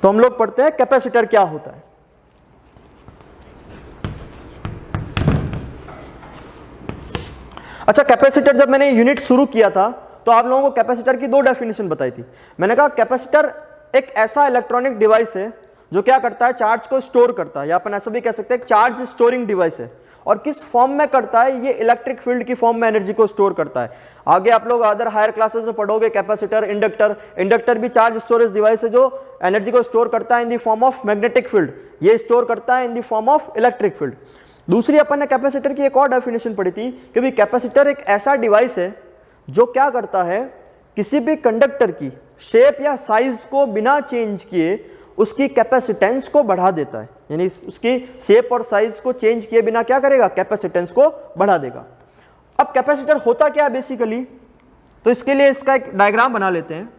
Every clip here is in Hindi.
तो हम लोग पढ़ते हैं कैपेसिटर क्या होता है। अच्छा, कैपेसिटर जब मैंने यूनिट शुरू किया था तो आप लोगों को कैपेसिटर की दो डेफिनेशन बताई थी। मैंने कहा कैपेसिटर एक ऐसा इलेक्ट्रॉनिक डिवाइस है जो क्या करता है, चार्ज को स्टोर करता है, या अपन ऐसा भी कह सकते हैं चार्ज स्टोरिंग डिवाइस है। और किस फॉर्म में करता है, ये इलेक्ट्रिक फील्ड की फॉर्म में एनर्जी को स्टोर करता है। आगे आप लोग अदर हायर क्लासेस में पढ़ोगे कैपेसिटर, इंडक्टर भी चार्ज स्टोरेज डिवाइस है जो एनर्जी को स्टोर करता है in the form of magnetic field, ये स्टोर करता है in the form of electric field. दूसरी अपन ने कैपेसिटर की एक और डेफिनेशन पढ़ी थी कि भाई कैपेसिटर एक ऐसा डिवाइस है जो क्या करता है, किसी भी कंडक्टर की शेप या साइज को बिना चेंज किए उसकी कैपेसिटेंस को बढ़ा देता है। यानी उसकी शेप और साइज को चेंज किए बिना क्या करेगा, कैपेसिटेंस को बढ़ा देगा। अब कैपेसिटर होता क्या है बेसिकली, तो इसके लिए इसका एक डायग्राम बना लेते हैं।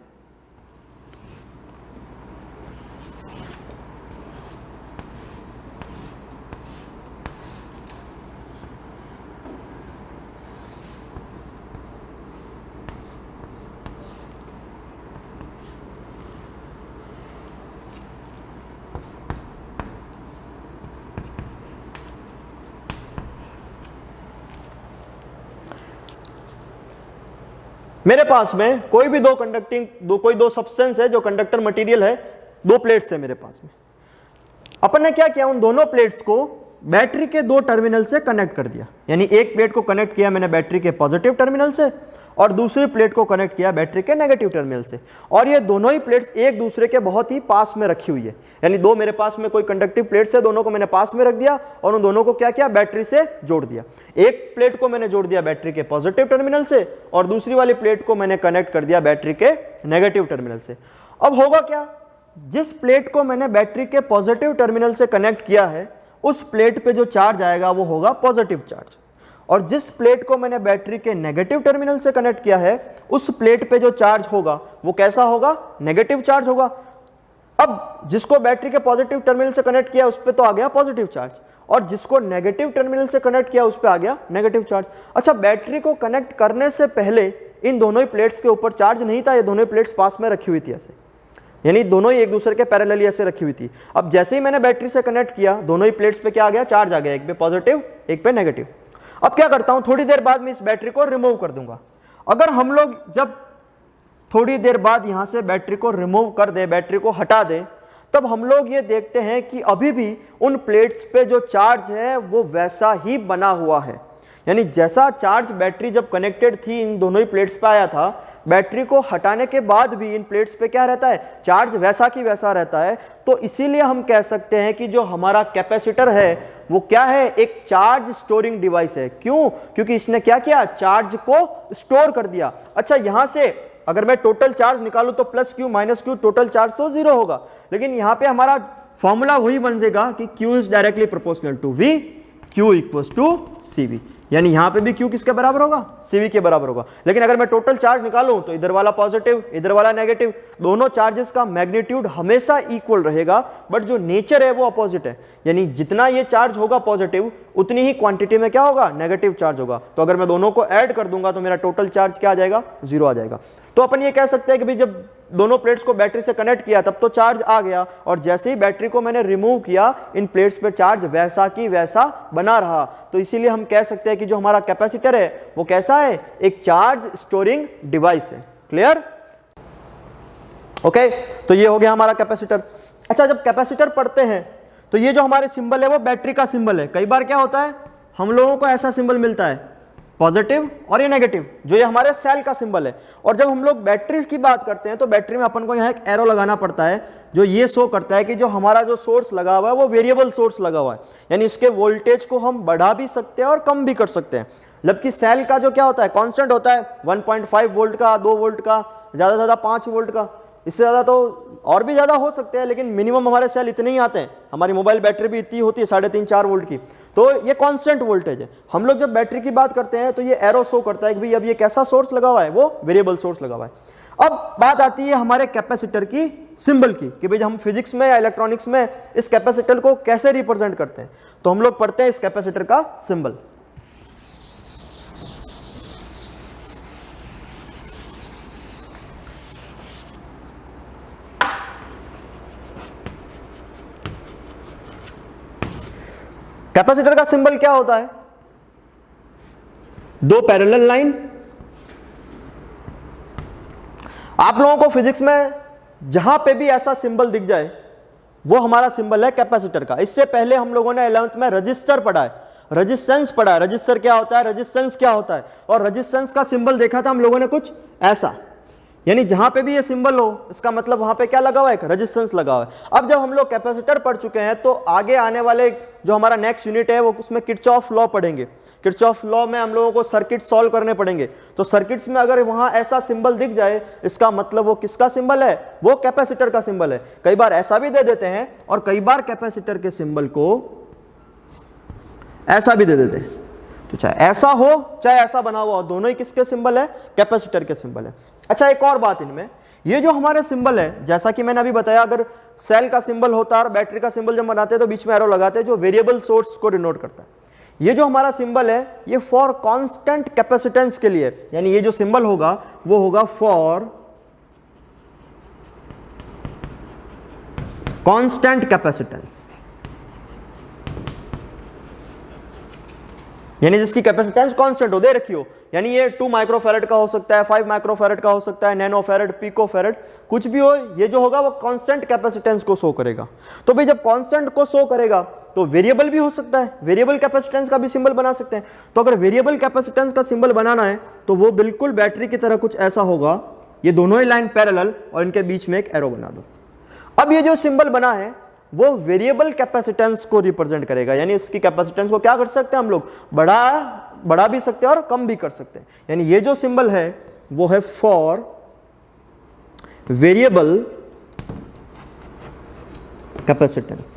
मेरे पास में कोई भी कोई दो सब्सटेंस है जो कंडक्टर मटेरियल है, दो प्लेट्स है मेरे पास में। अपन ने क्या किया, उन दोनों प्लेट्स को बैटरी के दो टर्मिनल से कनेक्ट कर दिया। यानी एक प्लेट को कनेक्ट किया मैंने बैटरी के पॉजिटिव टर्मिनल से और दूसरी प्लेट को कनेक्ट किया बैटरी के नेगेटिव टर्मिनल से। और ये दोनों ही प्लेट्स एक दूसरे के बहुत ही पास में रखी हुई है। यानी दो मेरे पास में कोई कंडक्टिव प्लेट्स है, दोनों को मैंने पास में रख दिया और उन दोनों को क्या किया, बैटरी से जोड़ दिया। एक प्लेट को मैंने जोड़ दिया बैटरी के पॉजिटिव टर्मिनल से और दूसरी वाली प्लेट को मैंने कनेक्ट कर दिया बैटरी के नेगेटिव टर्मिनल से। अब होगा क्या, जिस प्लेट को मैंने बैटरी के पॉजिटिव टर्मिनल से कनेक्ट किया है उस प्लेट पे जो चार्ज आएगा वो होगा पॉजिटिव चार्ज, और जिस प्लेट को मैंने बैटरी के नेगेटिव टर्मिनल से कनेक्ट किया है उस प्लेट पे जो चार्ज होगा वो कैसा होगा, नेगेटिव चार्ज होगा। अब जिसको बैटरी के पॉजिटिव टर्मिनल से कनेक्ट किया उस पे तो आ गया पॉजिटिव चार्ज, और जिसको नेगेटिव टर्मिनल से कनेक्ट किया उस पे आ गया नेगेटिव चार्ज। अच्छा, बैटरी को कनेक्ट करने से पहले इन दोनों ही प्लेट्स के ऊपर चार्ज नहीं था, ये दोनों ही प्लेट्स पास में रखी हुई थी ऐसे, यानी दोनों ही एक दूसरे के पैरेलल ऐसे रखी हुई थी। अब जैसे ही मैंने बैटरी से कनेक्ट किया दोनों ही प्लेट्स पे क्या आ गया, चार्ज आ गया, एक पे पॉजिटिव एक पे नेगेटिव। अब क्या करता हूं, थोड़ी देर बाद मैं इस बैटरी को रिमूव कर दूंगा। अगर हम लोग जब थोड़ी देर बाद यहां से बैटरी को रिमूव कर दे, बैटरी को हटा दे, तब हम लोग ये देखते हैं कि अभी भी उन प्लेट्स पे जो चार्ज है वो वैसा ही बना हुआ है। यानी जैसा चार्ज बैटरी जब कनेक्टेड थी इन दोनों ही प्लेट्स पे आया था, बैटरी को हटाने के बाद भी इन प्लेट्स पे क्या रहता है, चार्ज वैसा की वैसा रहता है। तो इसीलिए हम कह सकते हैं कि जो हमारा कैपेसिटर है वो क्या है, एक चार्ज स्टोरिंग डिवाइस है। क्यों, क्योंकि इसने क्या किया, चार्ज को स्टोर कर दिया। अच्छा, यहां से अगर मैं टोटल चार्ज निकालूं तो plus Q minus Q, total charge तो जीरो होगा, लेकिन यहां पे हमारा फॉर्मूला वही बन जाएगा कि Q is directly proportional to V, Q equals to CV। यानी यहां पे भी Q किसके बराबर होगा, CV के बराबर होगा। लेकिन अगर मैं टोटल चार्ज निकालूं तो इधर वाला पॉजिटिव इधर वाला नेगेटिव, दोनों चार्जेस का मैग्नीट्यूड हमेशा इक्वल रहेगा, बट जो नेचर है वो अपोजिट है। यानी जितना ये चार्ज होगा पॉजिटिव उतनी ही क्वांटिटी में क्या होगा, नेगेटिव चार्ज होगा। तो अगर मैं दोनों को ऐड कर दूंगा तो मेरा टोटल चार्ज क्या आ जाएगा, जीरो आ जाएगा। तो अपन ये कह सकते हैं कि भाई जब दोनों प्लेट्स को बैटरी से कनेक्ट किया तब तो चार्ज आ गया, और जैसे ही बैटरी को मैंने रिमूव किया इन प्लेट्स पे चार्ज वैसा की वैसा बना रहा। तो इसीलिए हम कह सकते हैं कि जो हमारा कैपेसिटर है वो कैसा है, एक चार्ज स्टोरिंग डिवाइस है। Clear, okay. तो ये हो गया हमारा कैपेसिटर। अच्छा, जब कैपेसिटर पढ़ते हैं तो ये जो हमारे सिंबल है वो बैटरी का सिंबल है। कई बार क्या होता है, हम लोगों को ऐसा सिंबल मिलता है पॉजिटिव और ये नेगेटिव, जो ये हमारे सेल का सिंबल है। और जब हम लोग बैटरी की बात करते हैं तो बैटरी में अपन को यहाँ एक एरो लगाना पड़ता है जो ये शो करता है कि जो हमारा जो सोर्स लगा हुआ है वो वेरिएबल सोर्स लगा हुआ है, यानी इसके वोल्टेज को हम बढ़ा भी सकते हैं और कम भी कर सकते हैं। जबकि सेल का जो क्या होता है, कांस्टेंट होता है, 1.5 वोल्ट का, 2 वोल्ट का, ज़्यादा से ज़्यादा 5 वोल्ट का, इससे ज़्यादा तो और भी ज़्यादा हो सकते हैं, लेकिन मिनिमम हमारे सेल इतने ही आते हैं। हमारी मोबाइल बैटरी भी इतनी होती है, 3.5-4 वोल्ट की। तो ये कांस्टेंट वोल्टेज है। हम लोग जब बैटरी की बात करते हैं तो ये एरो शो करता है कि भाई अब ये कैसा सोर्स लगा हुआ है, वो वेरिएबल सोर्स लगा हुआ है। अब बात आती है हमारे कैपेसिटर की सिंबल की, कि भाई हम फिजिक्स में या इलेक्ट्रॉनिक्स में इस कैपेसिटर को कैसे रिप्रेजेंट करते हैं। तो हम लोग पढ़ते हैं इस कैपेसिटर का सिंबल। कैपेसिटर का सिंबल क्या होता है? दो पैरेलल लाइन। आप लोगों को फिजिक्स में जहां पे भी ऐसा सिंबल दिख जाए वो हमारा सिंबल है कैपेसिटर का। इससे पहले हम लोगों ने 11th में रजिस्टर पढ़ा है, रजिस्टेंस पढ़ा है, रजिस्टर क्या होता है, रजिस्टेंस क्या होता है, और रजिस्टेंस का सिंबल देखा था हम लोगों ने कुछ ऐसा, यानी जहां पे भी ये सिंबल हो इसका मतलब वहां पे क्या लगा हुआ है, रेजिस्टेंस लगा हुआ है। अब जब हम लोग कैपेसिटर पढ़ चुके हैं तो आगे आने वाले जो हमारा नेक्स्ट यूनिट है वो उसमें किरचॉफ लॉ पढ़ेंगे। किरचॉफ लॉ में हम लोगों को सर्किट सॉल्व करने पड़ेंगे। तो सर्किट्स में अगर वहां ऐसा सिंबल दिख जाए इसका मतलब वो किसका सिंबल है, वो कैपेसिटर का सिंबल है। कई बार ऐसा भी दे देते हैं और कई बार कैपेसिटर के सिंबल को ऐसा भी दे देते हैं। तो चाहे ऐसा हो चाहे ऐसा बना हुआ हो, दोनों ही किसके सिंबल है, कैपेसिटर के सिंबल है। अच्छा, एक और बात इनमें, ये जो हमारे सिंबल है, जैसा कि मैंने अभी बताया, अगर सेल का सिंबल होता है और बैटरी का सिंबल जब बनाते हैं तो बीच में एरो लगाते हैं जो वेरिएबल सोर्स को डिनोट करता है। ये जो हमारा सिंबल है ये फॉर कांस्टेंट कैपेसिटेंस के लिए, यानी ये जो सिंबल होगा वो होगा फॉर कांस्टेंट कैपेसिटेंस, यानी जिसकी कैपेसिटेंस कांस्टेंट हो, दे रखी हो। यानी ये 2 माइक्रोफैरड का हो सकता है, 5 माइक्रोफैरड का हो सकता है, नैनोफैरड, पिकोफैरड, कुछ भी हो, ये जो होगा वो कांस्टेंट कैपेसिटेंस को शो करेगा। तो भाई जब कांस्टेंट को शो करेगा तो वेरिएबल भी हो सकता है, वेरिएबल कैपेसिटेंस का भी सिंबल बना सकते हैं। तो अगर वेरिएबल कैपेसिटेंस का सिंबल बनाना है तो वो बिल्कुल बैटरी की तरह कुछ ऐसा होगा, ये दोनों ही लाइन पैरेलल और इनके बीच में एक एरो बना दो। अब ये जो सिंबल बना है वो वेरिएबल कैपेसिटेंस को रिप्रेजेंट करेगा, यानी उसकी कैपेसिटेंस को क्या कर सकते हैं हम लोग, बढ़ा भी सकते हैं और कम भी कर सकते हैं। यानी ये जो सिंबल है वो है फॉर वेरिएबल कैपेसिटेंस।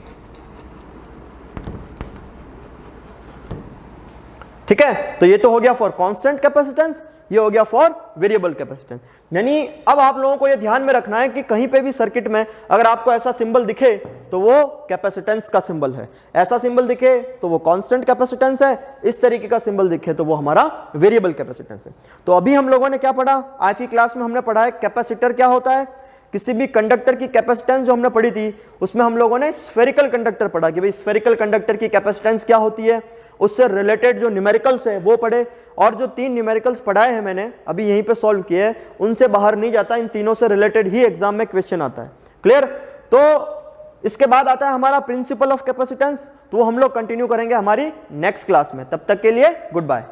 ठीक है, तो ये तो हो गया फॉर कांस्टेंट कैपेसिटेंस, ये हो गया फॉर वेरिएबल कैपेसिटेंस। यानी अब आप लोगों को ये ध्यान में रखना है कि कहीं पे भी सर्किट में अगर आपको ऐसा सिंबल दिखे तो वो कैपेसिटेंस का सिंबल है, ऐसा सिंबल दिखे तो वो कांस्टेंट कैपेसिटेंस है, इस तरीके का सिंबल दिखे तो वो हमारा वेरिएबल कैपेसिटेंस है। तो अभी हम लोगों ने क्या पढ़ा, आज की क्लास में हमने पढ़ा है कैपेसिटर क्या होता है। किसी भी कंडक्टर की कैपेसिटेंस जो हमने पढ़ी थी उसमें हम लोगों ने स्फेरिकल कंडक्टर पढ़ा कि भाई स्फेरिकल कंडक्टर की कैपेसिटेंस क्या होती है, उससे रिलेटेड जो न्यूमेरिकल्स है वो पढ़े, और जो 3 न्यूमेरिकल्स पढ़ाए हैं मैंने अभी यहीं पे सॉल्व किए हैं, उनसे बाहर नहीं जाता, इन तीनों से रिलेटेड ही एग्जाम में क्वेश्चन आता है। क्लियर? तो इसके बाद आता है हमारा प्रिंसिपल ऑफ कैपेसिटेंस, तो वो हम लोग कंटिन्यू करेंगे हमारी नेक्स्ट क्लास में। तब तक के लिए गुड बाय।